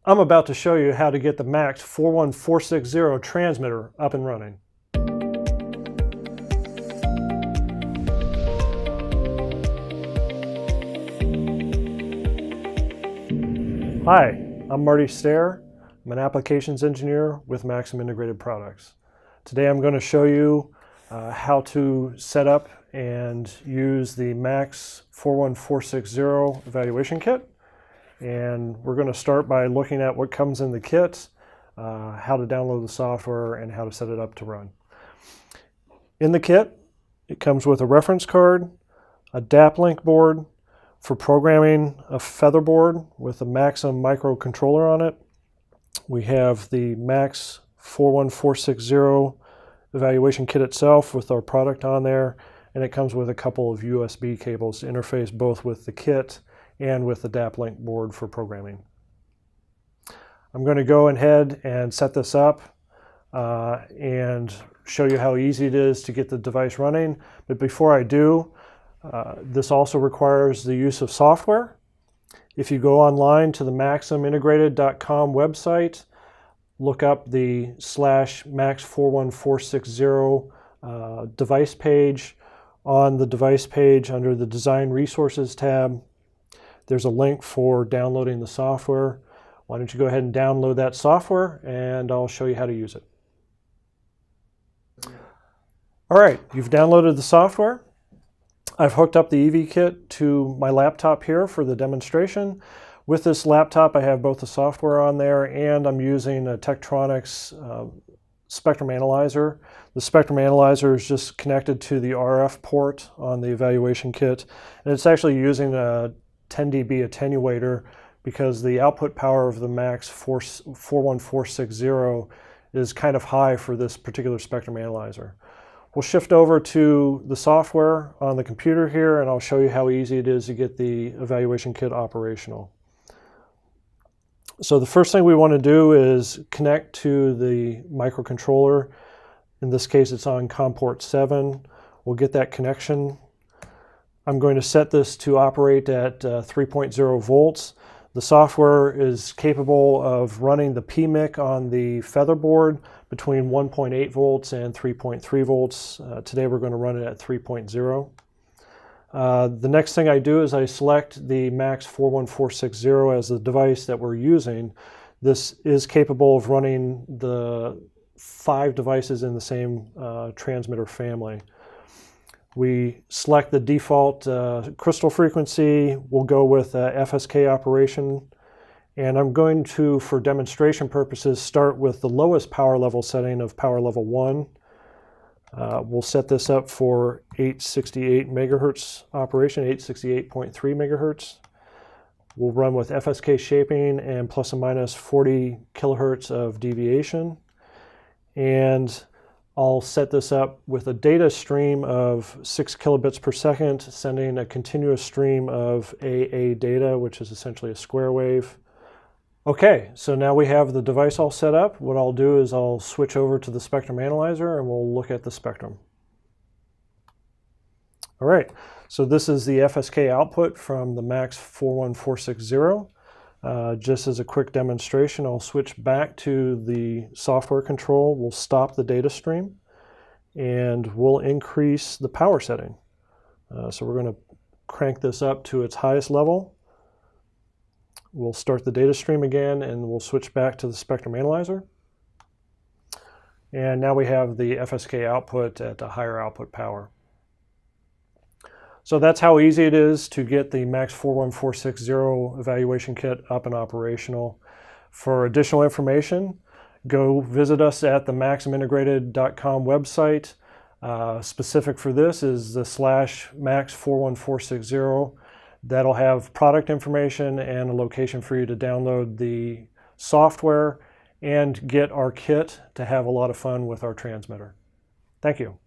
I'm about to show you how to get the MAX41460 transmitter up and running. Hi, I'm Marty. I'm an applications engineer with Maxim Integrated Products. Today I'm going to show you how to set up and use the MAX41460 evaluation kit. And we're going to start by looking at what comes in the kit, how to download the software, and how to set it up to run. In the kit, it comes with a reference card, a DAP link board for programming a feather board with a Maxim microcontroller on it. We have the MAX41460 evaluation kit itself with our product on there, and it comes with a couple of USB cables to interface both with the kit and with the DAP link board for programming. I'm going to go ahead and set this up and show you how easy it is to get the device running. But before I do, this also requires the use of software. If you go online to the maximintegrated.com website, look up the /MAX41460 device page. On the device page, under the Design Resources tab, there's a link for downloading the software. Why don't you go ahead and download that software, and I'll show you how to use it. All right, you've downloaded the software. I've hooked up the EV kit to my laptop here for the demonstration. With this laptop, I have both the software on there, and I'm using a Tektronix spectrum analyzer. The spectrum analyzer is just connected to the RF port on the evaluation kit, and it's actually using a 10 dB attenuator because the output power of the MAX41460 is kind of high for this particular spectrum analyzer. We'll shift over to the software on the computer here, and I'll show you how easy it is to get the evaluation kit operational. So the first thing we want to do is connect to the microcontroller. In this case, it's on COM port 7. We'll get that connection. I'm going to set this to operate at 3.0 volts. The software is capable of running the PMIC on the feather board between 1.8 volts and 3.3 volts. Today we're going to run it at 3.0. The next thing I do is I select the MAX41460 as the device that we're using. This is capable of running the 5 devices in the same transmitter family. We select the default crystal frequency. We'll go with FSK operation. And I'm going to, for demonstration purposes, start with the lowest power level setting of power level 1. We'll set this up for 868 megahertz operation, 868.3 megahertz. We'll run with FSK shaping and plus or minus 40 kilohertz of deviation. And I'll set this up with a data stream of 6 kilobits per second, sending a continuous stream of AA data, which is essentially a square wave. Okay, so now we have the device all set up. What I'll do is I'll switch over to the spectrum analyzer and we'll look at the spectrum. All right, so this is the FSK output from the MAX41460. Just as a quick demonstration, I'll switch back to the software control. We'll stop the data stream and we'll increase the power setting. So we're going to crank this up to its highest level. We'll start the data stream again and we'll switch back to the spectrum analyzer. And now we have the FSK output at a higher output power. So that's how easy it is to get the MAX41460 evaluation kit up and operational. For additional information, go visit us at the maximintegrated.com website. Specific for this is the /MAX41460. That'll have product information and a location for you to download the software and get our kit to have a lot of fun with our transmitter. Thank you.